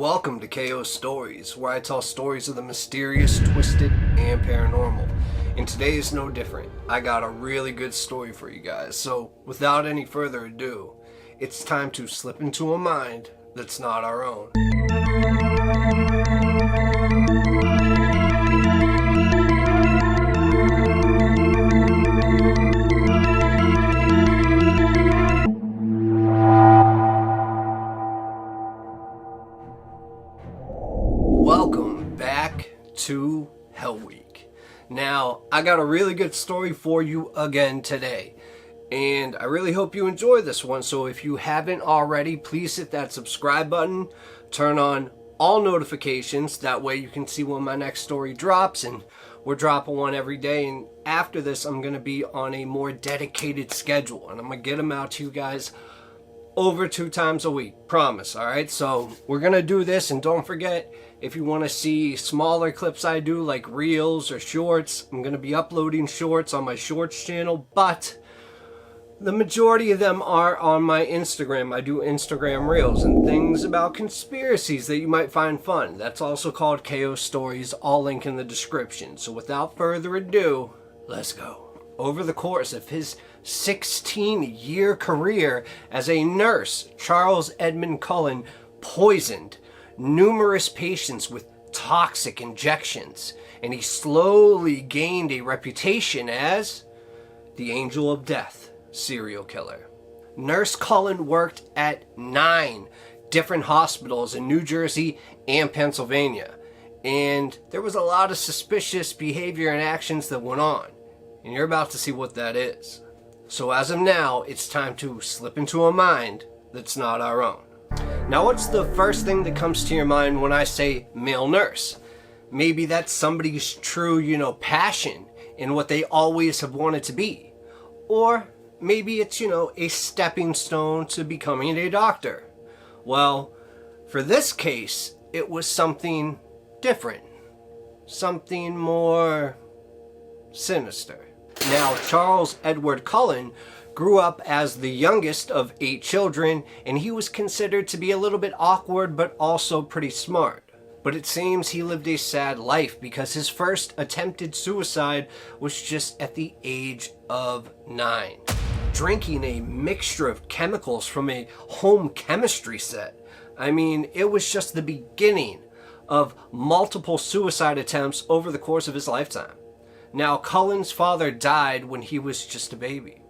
Welcome to KO Stories, where I tell stories of the mysterious, twisted, and paranormal. And today is no different. I got a really good story for you guys. So, without any further ado, it's time to slip into a mind that's not our own. Welcome back to Hell Week. Now, I got a really good story for you again today, and I really hope you enjoy this one. So if you haven't already, please hit that subscribe button, turn on all notifications, that way you can see when my next story drops, and we're dropping one every day. And after this, I'm going to be on a more dedicated schedule, and I'm going to get them out to you guys over 2 times a week, promise. All right, so we're gonna do this, and don't forget, if you want to see smaller clips I do, like reels or shorts, I'm gonna be uploading shorts on my shorts channel, but the majority of them are on my Instagram. I do Instagram reels and things about conspiracies that you might find fun. That's also called KO Stories, all link in the description. So without further ado, let's go. Over the course of his 16-year career as a nurse, Charles Edmund Cullen poisoned numerous patients with toxic injections, and he slowly gained a reputation as the Angel of Death serial killer. Nurse Cullen worked at 9 different hospitals in New Jersey and Pennsylvania, and there was a lot of suspicious behavior and actions that went on. And you're about to see what that is. So as of now, it's time to slip into a mind that's not our own. Now, what's the first thing that comes to your mind when I say male nurse? Maybe that's somebody's true, passion in what they always have wanted to be. Or maybe it's, a stepping stone to becoming a doctor. Well, for this case, it was something different. Something more sinister. Now, Charles Edward Cullen grew up as the youngest of 8 children, and he was considered to be a little bit awkward, but also pretty smart. But it seems he lived a sad life, because his first attempted suicide was just at the age of 9. Drinking a mixture of chemicals from a home chemistry set. I mean, it was just the beginning of multiple suicide attempts over the course of his lifetime. Now, Cullen's father died when he was just a baby,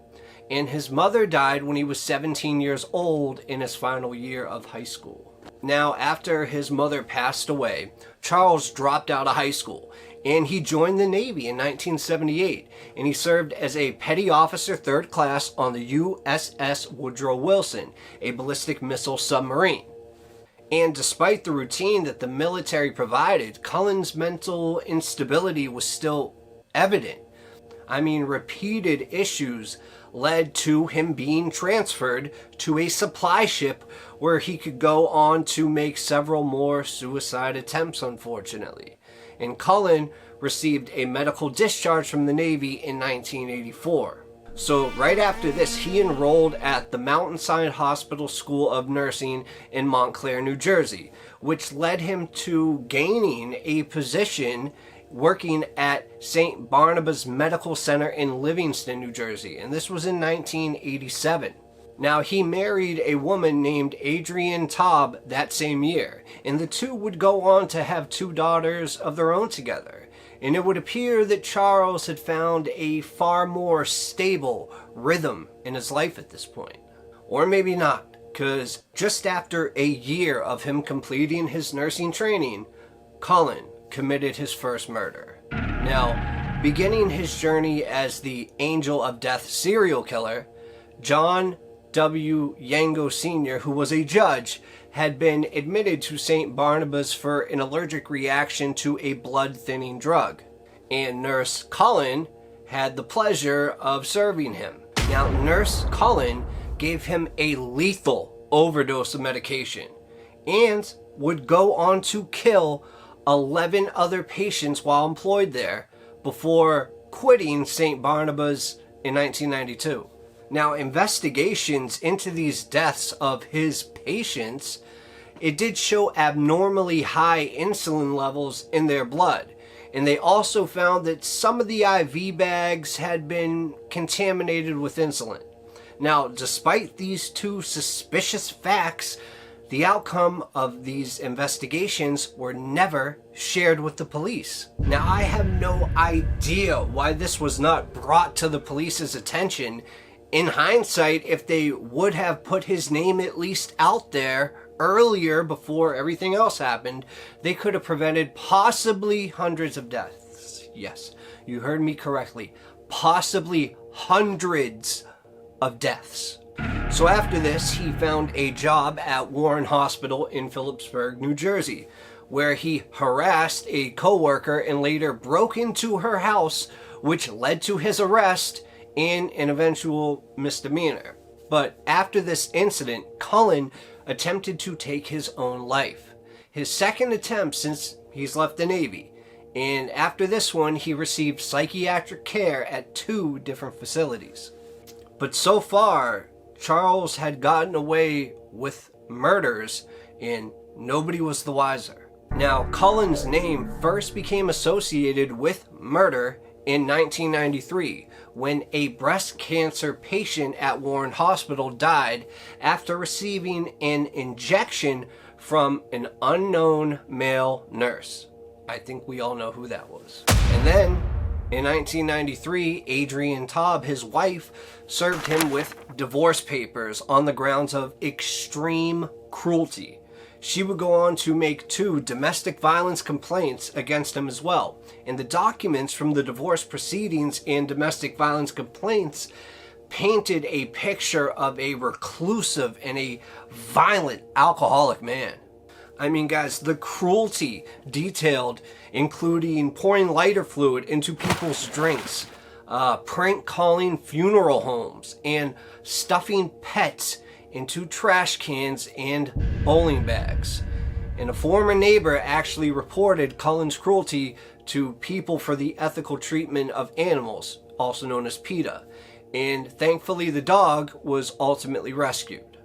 and his mother died when he was 17 years old in his final year of high school. Now, after his mother passed away, Charles dropped out of high school, and he joined the Navy in 1978, and he served as a petty officer 3rd class on the USS Woodrow Wilson, a ballistic missile submarine. And despite the routine that the military provided, Cullen's mental instability was still evident. I mean, repeated issues led to him being transferred to a supply ship where he could go on to make several more suicide attempts, unfortunately. And Cullen received a medical discharge from the Navy in 1984. So right after this, he enrolled at the Mountainside Hospital School of Nursing in Montclair, New Jersey, which led him to gaining a position working at St. Barnabas Medical Center in Livingston, New Jersey, and this was in 1987. Now, he married a woman named Adrienne Taub that same year, and the two would go on to have 2 daughters of their own together. And it would appear that Charles had found a far more stable rhythm in his life at this point. Or maybe not, because just after a year of him completing his nursing training, Cullen committed his first murder. Now, beginning his journey as the Angel of Death serial killer, John W. Yango Sr., who was a judge, had been admitted to St. Barnabas for an allergic reaction to a blood-thinning drug, and Nurse Cullen had the pleasure of serving him. Now, Nurse Cullen gave him a lethal overdose of medication and would go on to kill 11 other patients while employed there before quitting St. Barnabas in 1992. Now, investigations into these deaths of his patients it did show abnormally high insulin levels in their blood. And they also found that some of the IV bags had been contaminated with insulin. Now, despite these two suspicious facts, the outcome of these investigations were never shared with the police. Now, I have no idea why this was not brought to the police's attention. In hindsight, if they would have put his name at least out there earlier before everything else happened, they could have prevented possibly hundreds of deaths. Yes, you heard me correctly. Possibly hundreds of deaths. So after this, he found a job at Warren Hospital in Phillipsburg, New Jersey, where he harassed a coworker and later broke into her house, which led to his arrest and an eventual misdemeanor. But after this incident, Cullen attempted to take his own life. His second attempt since he's left the Navy. And after this one, he received psychiatric care at 2 different facilities. But so far, Charles had gotten away with murders and nobody was the wiser. Now, Cullen's name first became associated with murder in 1993 when a breast cancer patient at Warren Hospital died after receiving an injection from an unknown male nurse. I think we all know who that was. And then in 1993, Adrienne Taub, his wife, served him with divorce papers on the grounds of extreme cruelty. She would go on to make 2 domestic violence complaints against him as well. And the documents from the divorce proceedings and domestic violence complaints painted a picture of a reclusive and a violent alcoholic man. I mean, guys, the cruelty detailed, including pouring lighter fluid into people's drinks, prank calling funeral homes, and stuffing pets into trash cans and bowling bags. And a former neighbor actually reported Cullen's cruelty to People for the Ethical Treatment of Animals, also known as PETA. And thankfully the dog was ultimately rescued.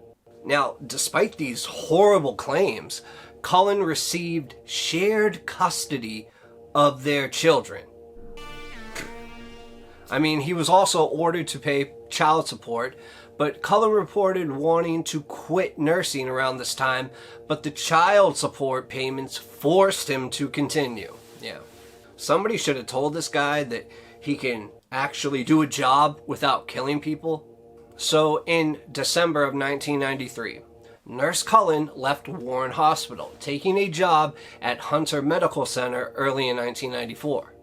Now, despite these horrible claims, Cullen received shared custody of their children. I mean, he was also ordered to pay child support, but Cullen reported wanting to quit nursing around this time, but the child support payments forced him to continue. Yeah. Somebody should have told this guy that he can actually do a job without killing people. So in December of 1993, Nurse Cullen left Warren Hospital, taking a job at Hunter Medical Center early in 1994.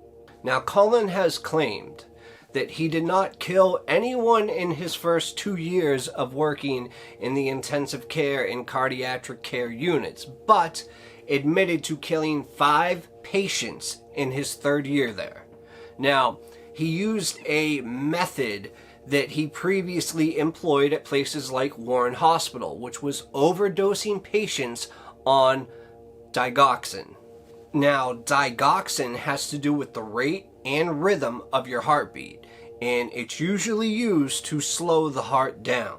Now, Cullen has claimed that he did not kill anyone in his first 2 years of working in the intensive care and cardiac care units, but admitted to killing 5 patients in his 3rd year there. Now, he used a method that he previously employed at places like Warren Hospital, which was overdosing patients on digoxin. Now, digoxin has to do with the rate and rhythm of your heartbeat, and it's usually used to slow the heart down.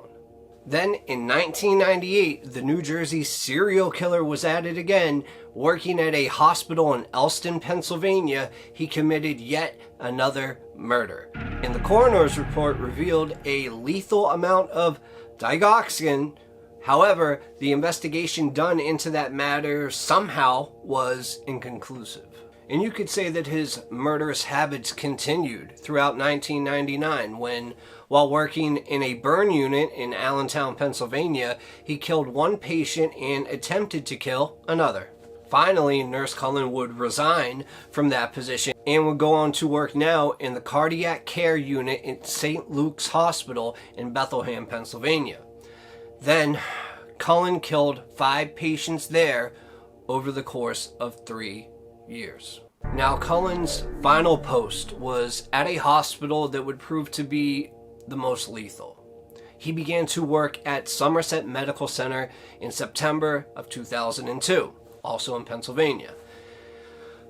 Then in 1998, the New Jersey serial killer was at it again. Working at a hospital in Elston, Pennsylvania, he committed yet another murder. And the coroner's report revealed a lethal amount of digoxin. However, the investigation done into that matter somehow was inconclusive. And you could say that his murderous habits continued throughout 1999 when, while working in a burn unit in Allentown, Pennsylvania, he killed 1 patient and attempted to kill another. Finally, Nurse Cullen would resign from that position and would go on to work now in the cardiac care unit in St. Luke's Hospital in Bethlehem, Pennsylvania. Then, Cullen killed 5 patients there over the course of 3 years. Now, Cullen's final post was at a hospital that would prove to be the most lethal. He began to work at Somerset Medical Center in September of 2002, also in Pennsylvania.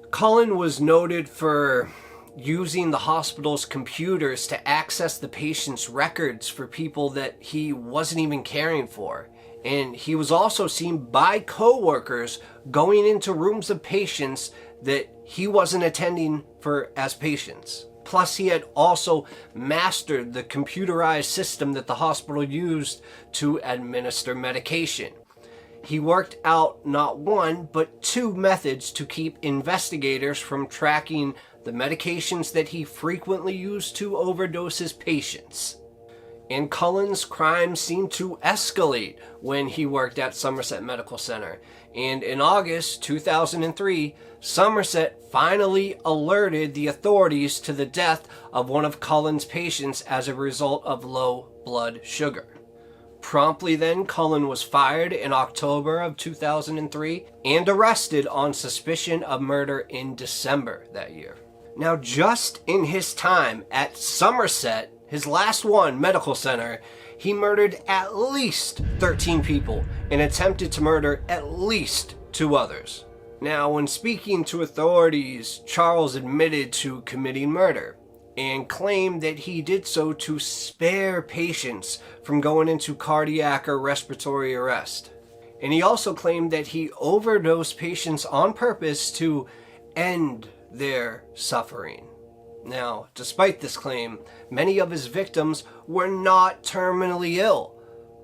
Cullen was noted for using the hospital's computers to access the patient's records for people that he wasn't even caring for. And he was also seen by co-workers going into rooms of patients that he wasn't attending for as patients. Plus, he had also mastered the computerized system that the hospital used to administer medication. He worked out not one, but two methods to keep investigators from tracking the medications that he frequently used to overdose his patients. And Cullen's crimes seemed to escalate when he worked at Somerset Medical Center. And in August 2003, Somerset finally alerted the authorities to the death of one of Cullen's patients as a result of low blood sugar. Promptly then, Cullen was fired in October of 2003 and arrested on suspicion of murder in December that year. Now, just in his time at Somerset, his last one, medical center, he murdered at least 13 people and attempted to murder at least 2 others. Now, when speaking to authorities, Charles admitted to committing murder and claimed that he did so to spare patients from going into cardiac or respiratory arrest. And he also claimed that he overdosed patients on purpose to end their suffering. Now, despite this claim, many of his victims were not terminally ill.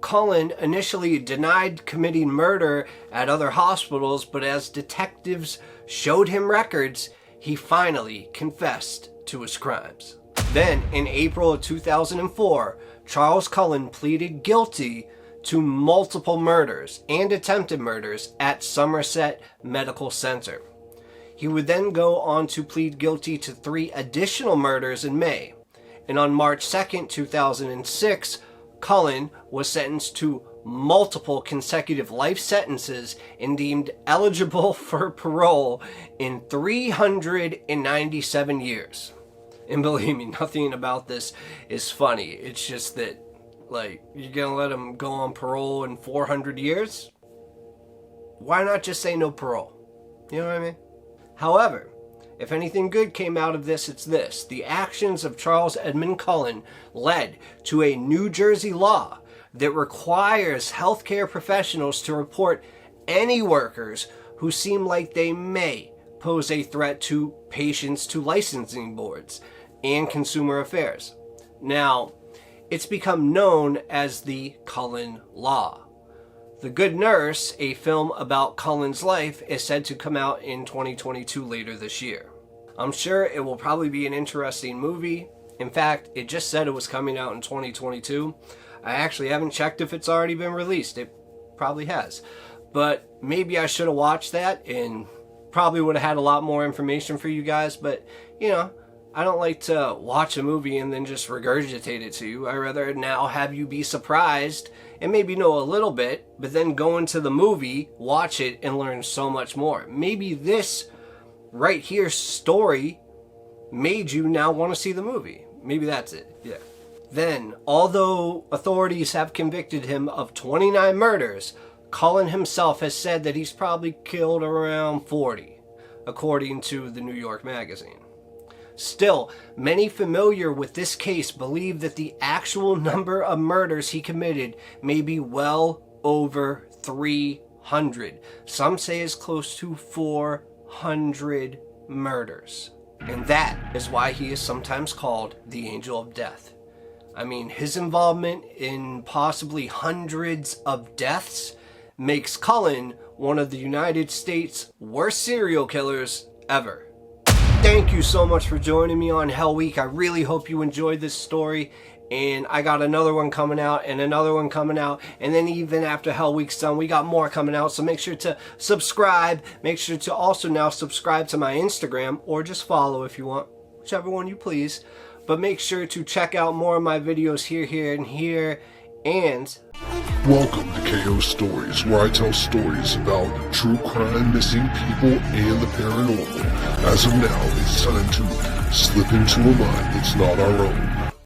Cullen initially denied committing murder at other hospitals, but as detectives showed him records, he finally confessed to his crimes. Then, in April of 2004, Charles Cullen pleaded guilty to multiple murders and attempted murders at Somerset Medical Center. He would then go on to plead guilty to 3 additional murders in May. And on March 2nd, 2006, Cullen was sentenced to multiple consecutive life sentences and deemed eligible for parole in 397 years. And believe me, nothing about this is funny. It's just that, like, you're gonna let him go on parole in 400 years? Why not just say no parole? You know what I mean? However, if anything good came out of this, it's this. The actions of Charles Edmund Cullen led to a New Jersey law that requires healthcare professionals to report any workers who seem like they may pose a threat to patients to licensing boards and consumer affairs. Now, it's become known as the Cullen Law. The Good Nurse, a film about Cullen's life, is said to come out in 2022 later this year. I'm sure it will probably be an interesting movie. In fact, it just said it was coming out in 2022. I actually haven't checked if it's already been released. It probably has. But maybe I should have watched that and probably would have had a lot more information for you guys. But, you know, I don't like to watch a movie and then just regurgitate it to you. I'd rather now have you be surprised and maybe know a little bit, but then go into the movie, watch it, and learn so much more. Maybe this right here story made you now want to see the movie. Maybe that's it. Yeah. Then, although authorities have convicted him of 29 murders, Cullen himself has said that he's probably killed around 40, according to the New York Magazine. Still, many familiar with this case believe that the actual number of murders he committed may be well over 300. Some say as close to 400 murders. And that is why he is sometimes called the Angel of Death. I mean, his involvement in possibly hundreds of deaths makes Cullen one of the United States' worst serial killers ever. Thank you so much for joining me on Hell Week. I really hope you enjoyed this story. And I got another one coming out and another one coming out. And then even after Hell Week's done, we got more coming out. So make sure to subscribe. Make sure to also now subscribe to my Instagram, or just follow if you want, whichever one you please. But make sure to check out more of my videos here, and here. And welcome to KO Stories, where I tell stories about true crime, missing people, and the paranormal. As of now, it's time to slip into a mind that's not our own.